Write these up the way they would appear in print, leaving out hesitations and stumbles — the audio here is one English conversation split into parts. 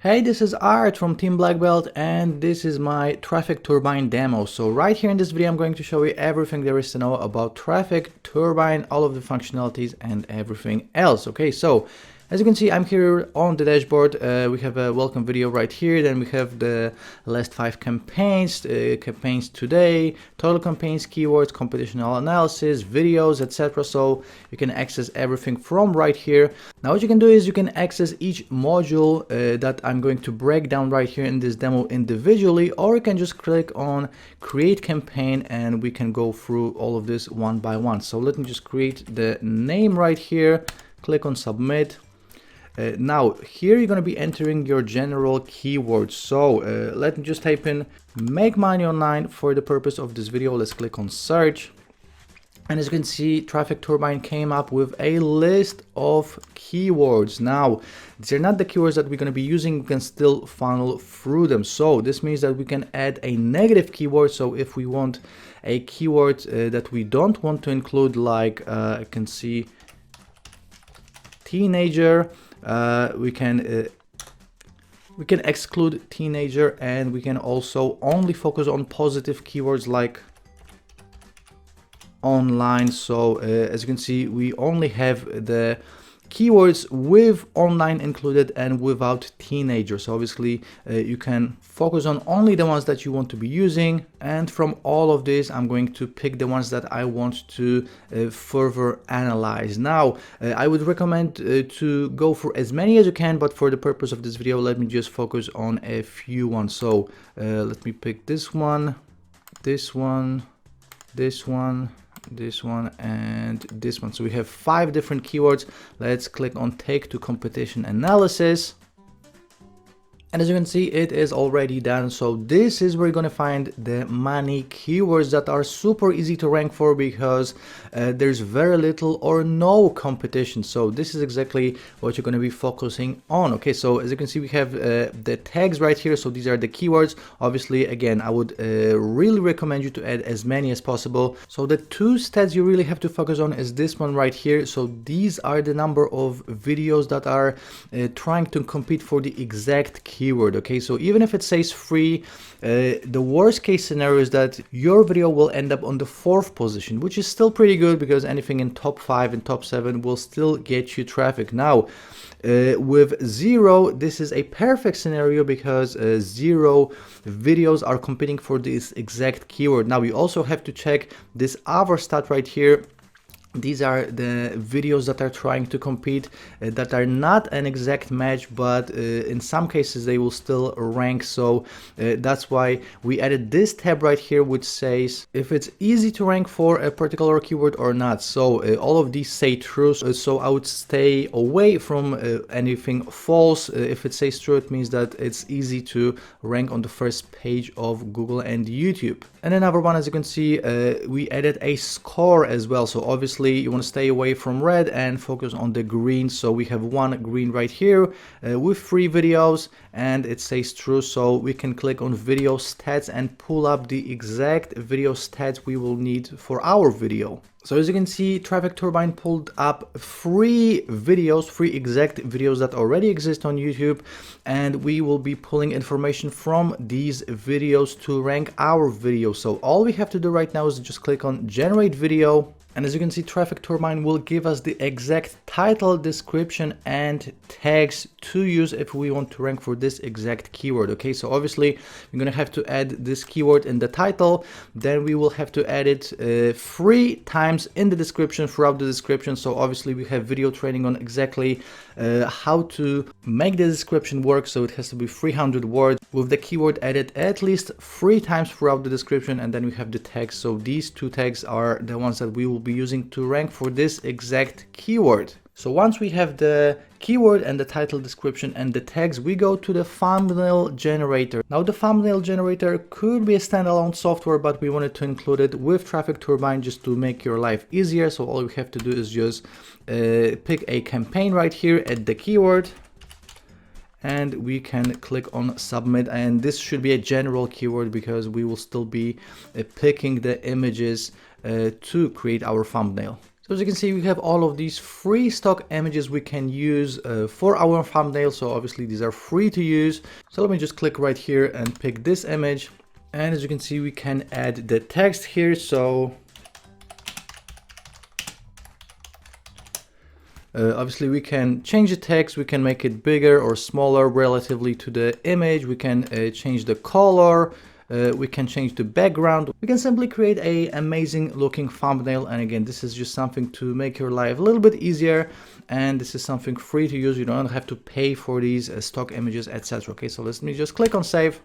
Hey, this is Art from Team Black Belt, and this is my Traffic Turbine demo. So right here in this video I'm going to show you everything there is to know about Traffic Turbine, all of the functionalities and everything else. Okay, so as you can see, I'm here on the dashboard. We have a welcome video right here. Then we have the last 5 campaigns, campaigns today, total campaigns, keywords, competitional analysis, videos, etc. So you can access everything from right here. Now what you can do is you can access each module that I'm going to break down right here in this demo individually, or you can just click on create campaign and we can go through all of this one by one. So let me just create the name right here, click on submit. Now here you're going to be entering your general keywords. So let me just type in make money online for the purpose of this video. Let's click on search, and as you can see, Traffic Turbine came up with a list of keywords. Now these are not the keywords that we're going to be using. We can still funnel through them. So this means that we can add a negative keyword. So if we want a keyword that we don't want to include, like I can see teenager, we can exclude teenager, and we can also only focus on positive keywords like online. So as you can see, we only have the keywords with online included and without teenager. So obviously you can focus on only the ones that you want to be using, and from all of this I'm going to pick the ones that I want to further analyze. Now I would recommend to go for as many as you can, but for the purpose of this video let me just focus on a few ones. So let me pick this one, this one, this one, this one, and this one. So we have 5 different keywords. Let's click on take to competition analysis, and as you can see, it is already done. So this is where you're going to find the money keywords that are super easy to rank for, because there's very little or no competition. So this is exactly what you're going to be focusing on. Okay, so as you can see, we have the tags right here. So these are the keywords. Obviously, again, I would really recommend you to add as many as possible. So the 2 stats you really have to focus on is this one right here. So these are the number of videos that are trying to compete for the exact keyword. Okay, so even if it says free, the worst case scenario is that your video will end up on the 4th position, which is still pretty good, because anything in top 5 and top 7 will still get you traffic. Now with 0, this is a perfect scenario, because 0 videos are competing for this exact keyword. Now we also have to check this other stat right here. These are the videos that are trying to compete, that are not an exact match, but in some cases they will still rank. So that's why we added this tab right here, which says if it's easy to rank for a particular keyword or not. So all of these say true, so I would stay away from anything false. If it says true, it means that it's easy to rank on the first page of Google and YouTube. And another one, as you can see, we added a score as well. So obviously you want to stay away from red and focus on the green. So we have 1 green right here with 3 videos, and it says true. So we can click on video stats and pull up the exact video stats we will need for our video. So as you can see, Traffic Turbine pulled up 3 videos, 3 exact videos that already exist on YouTube, and we will be pulling information from these videos to rank our video. So all we have to do right now is just click on generate video. And as you can see, Traffic Turbine will give us the exact title, description, and tags to use if we want to rank for this exact keyword. Okay, so obviously we're going to have to add this keyword in the title. Then we will have to add it 3 times in the description, throughout the description. So obviously we have video training on exactly how to make the description work. So it has to be 300 words with the keyword added at least 3 times throughout the description. And then we have the tags. So these 2 tags are the ones that we will be using to rank for this exact keyword. So once we have the keyword and the title, description, and the tags, we go to the thumbnail generator. Now the thumbnail generator could be a standalone software, but we wanted to include it with Traffic Turbine just to make your life easier. So all we have to do is just pick a campaign right here at the keyword, and we can click on submit. And this should be a general keyword, because we will still be picking the images to create our thumbnail. So as you can see, we have all of these free stock images we can use for our thumbnail. So obviously these are free to use. So let me just click right here and pick this image. And as you can see, we can add the text here. So obviously we can change the text, we can make it bigger or smaller relatively to the image, we can change the color, we can change the background, we can simply create a amazing looking thumbnail. And again, this is just something to make your life a little bit easier, and this is something free to use. You don't have to pay for these stock images, etc. Okay, so let me just click on save.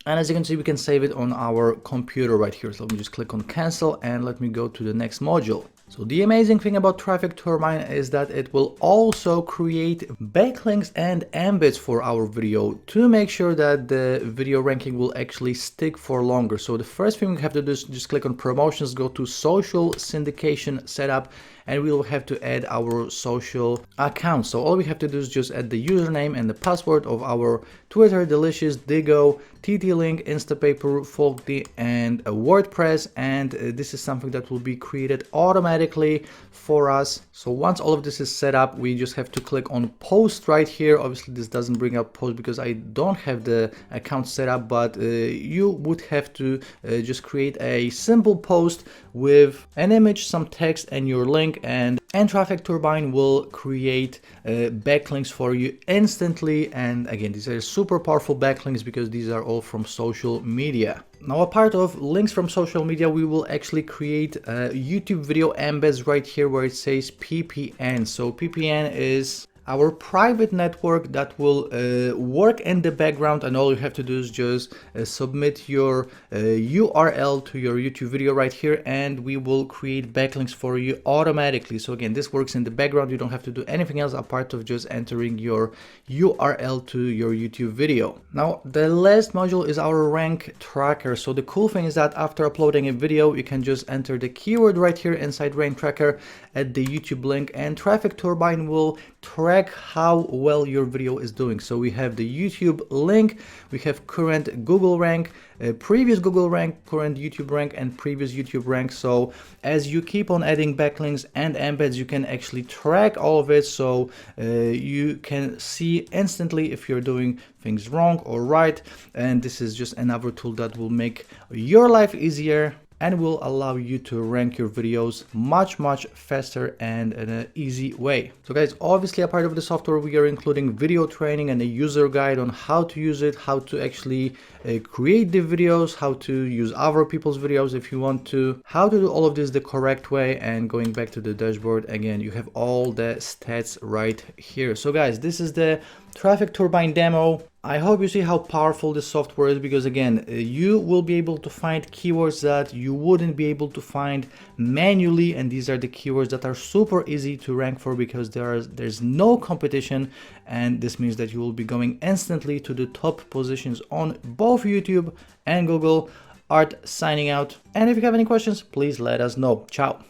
And as you can see, we can save it on our computer right here. So let me just click on cancel and let me go to the next module. So the amazing thing about Traffic Turbine is that it will also create backlinks and embeds for our video to make sure that the video ranking will actually stick for longer. So the first thing we have to do is just click on promotions, go to social syndication setup, and we will have to add our social account. So all we have to do is just add the username and the password of our Twitter, Delicious, Digo, TT-Link, Instapaper, Folkdy, and WordPress. And this is something that will be created automatically for us. So once all of this is set up, we just have to click on post right here. Obviously this doesn't bring up post because I don't have the account set up, but you would have to just create a simple post with an image, some text, and your link, and Traffic Turbine will create backlinks for you instantly. And again, these are super powerful backlinks because these are all from social media. Now, a part of links from social media, we will actually create YouTube video embeds right here where it says PPN. So PPN is our private network that will work in the background, and all you have to do is just submit your URL to your YouTube video right here, and we will create backlinks for you automatically. So again, this works in the background. You don't have to do anything else apart of just entering your URL to your YouTube video. Now, the last module is our rank tracker. So the cool thing is that after uploading a video, you can just enter the keyword right here inside rank tracker at the YouTube link, and Traffic Turbine will track how well your video is doing. So we have the YouTube link, we have current Google rank, previous Google rank, current YouTube rank, and previous YouTube rank. So as you keep on adding backlinks and embeds, you can actually track all of it. So you can see instantly if you're doing things wrong or right. And this is just another tool that will make your life easier and will allow you to rank your videos much faster and in an easy way. So guys, obviously a part of the software we are including video training and a user guide on how to use it, how to actually create the videos, how to use other people's videos if you want to, how to do all of this the correct way. And going back to the dashboard, again, you have all the stats right here. So guys, this is the Traffic Turbine demo. I hope you see how powerful this software is, because again, you will be able to find keywords that you wouldn't be able to find manually, and these are the keywords that are super easy to rank for because there's no competition, and this means that you will be going instantly to the top positions on both YouTube and Google. Art signing out, and if you have any questions, please let us know. Ciao.